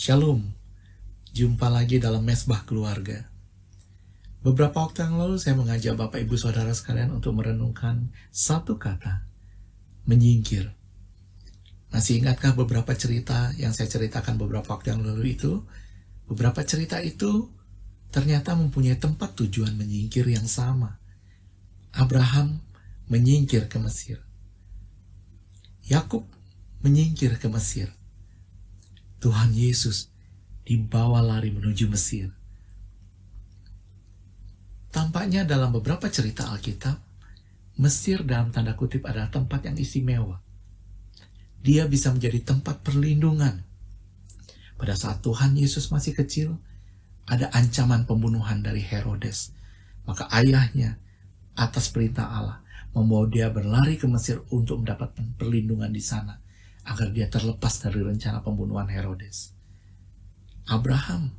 Shalom, jumpa lagi dalam Mesbah Keluarga. Beberapa waktu yang lalu saya mengajak Bapak Ibu Saudara sekalian untuk merenungkan satu kata, menyingkir. Masih ingatkah beberapa cerita yang saya ceritakan beberapa waktu yang lalu itu? Beberapa cerita itu ternyata mempunyai tempat tujuan menyingkir yang sama. Abraham menyingkir ke Mesir. Yakub menyingkir ke Mesir. Tuhan Yesus dibawa lari menuju Mesir. Tampaknya dalam beberapa cerita Alkitab, Mesir dalam tanda kutip adalah tempat yang istimewa. Dia bisa menjadi tempat perlindungan. Pada saat Tuhan Yesus masih kecil, ada ancaman pembunuhan dari Herodes. Maka ayahnya, atas perintah Allah, membawa dia berlari ke Mesir untuk mendapatkan perlindungan di sana, agar dia terlepas dari rencana pembunuhan Herodes. Abraham,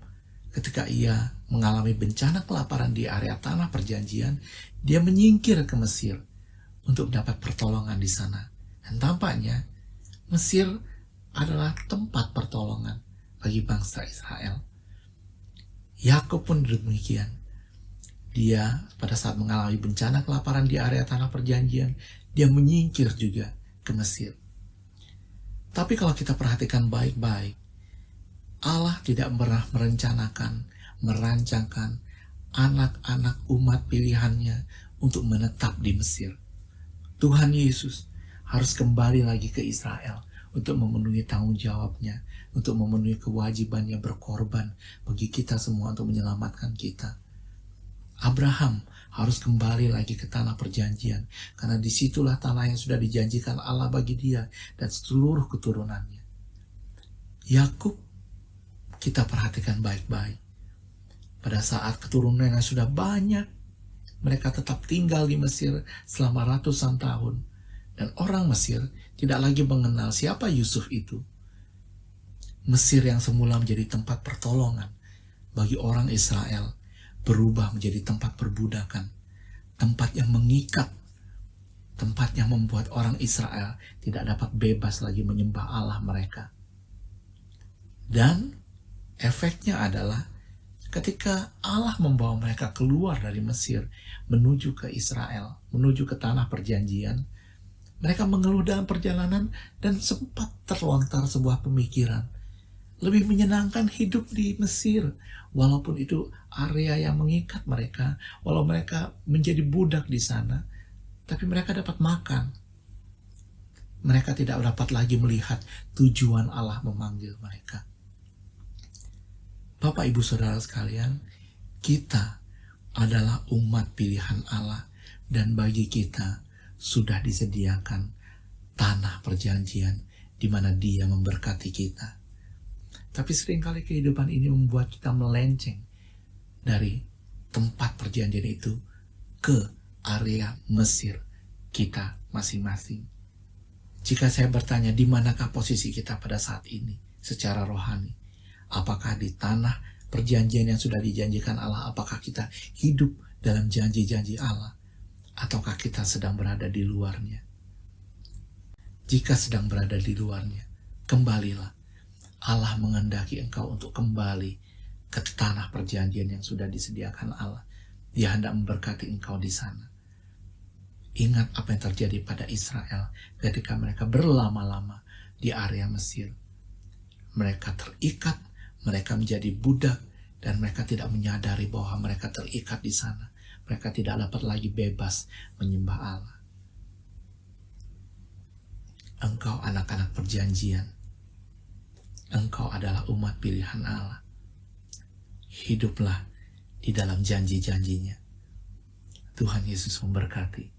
ketika ia mengalami bencana kelaparan di area tanah perjanjian, dia menyingkir ke Mesir untuk mendapat pertolongan di sana. Dan tampaknya Mesir adalah tempat pertolongan bagi bangsa Israel. Yakub pun demikian. Dia pada saat mengalami bencana kelaparan di area tanah perjanjian, dia menyingkir juga ke Mesir. Tapi kalau kita perhatikan baik-baik, Allah tidak pernah merencanakan, merancangkan anak-anak umat pilihannya untuk menetap di Mesir. Tuhan Yesus harus kembali lagi ke Israel untuk memenuhi tanggung jawabnya, untuk memenuhi kewajibannya berkorban bagi kita semua untuk menyelamatkan kita. Abraham harus kembali lagi ke tanah perjanjian, karena disitulah tanah yang sudah dijanjikan Allah bagi dia dan seluruh keturunannya. Yakub, kita perhatikan baik-baik. Pada saat keturunannya sudah banyak, mereka tetap tinggal di Mesir selama ratusan tahun. Dan orang Mesir tidak lagi mengenal siapa Yusuf itu. Mesir yang semula menjadi tempat pertolongan bagi orang Israel berubah menjadi tempat perbudakan, tempat yang mengikat, tempat yang membuat orang Israel tidak dapat bebas lagi menyembah Allah mereka. Dan efeknya adalah ketika Allah membawa mereka keluar dari Mesir menuju ke Israel, menuju ke tanah perjanjian, mereka mengeluh dalam perjalanan dan sempat terlontar sebuah pemikiran. Lebih menyenangkan hidup di Mesir, walaupun itu area yang mengikat mereka, walau mereka menjadi budak di sana, tapi mereka dapat makan. Mereka tidak dapat lagi melihat tujuan Allah memanggil mereka. Bapak Ibu Saudara sekalian, kita adalah umat pilihan Allah, dan bagi kita sudah disediakan tanah perjanjian di mana Dia memberkati kita. Tapi seringkali kehidupan ini membuat kita melenceng dari tempat perjanjian itu ke area Mesir kita masing-masing. Jika saya bertanya di manakah posisi kita pada saat ini secara rohani? Apakah di tanah perjanjian yang sudah dijanjikan Allah? Apakah kita hidup dalam janji-janji Allah? Ataukah kita sedang berada di luarnya? Jika sedang berada di luarnya, kembalilah. Allah menghendaki engkau untuk kembali ke tanah perjanjian yang sudah disediakan Allah. Dia hendak memberkati engkau di sana. Ingat apa yang terjadi pada Israel ketika mereka berlama-lama di area Mesir. Mereka terikat, mereka menjadi budak, dan mereka tidak menyadari bahwa mereka terikat di sana. Mereka tidak dapat lagi bebas menyembah Allah. Engkau anak-anak perjanjian. Engkau adalah umat pilihan Allah. Hiduplah di dalam janji-janjinya. Tuhan Yesus memberkati.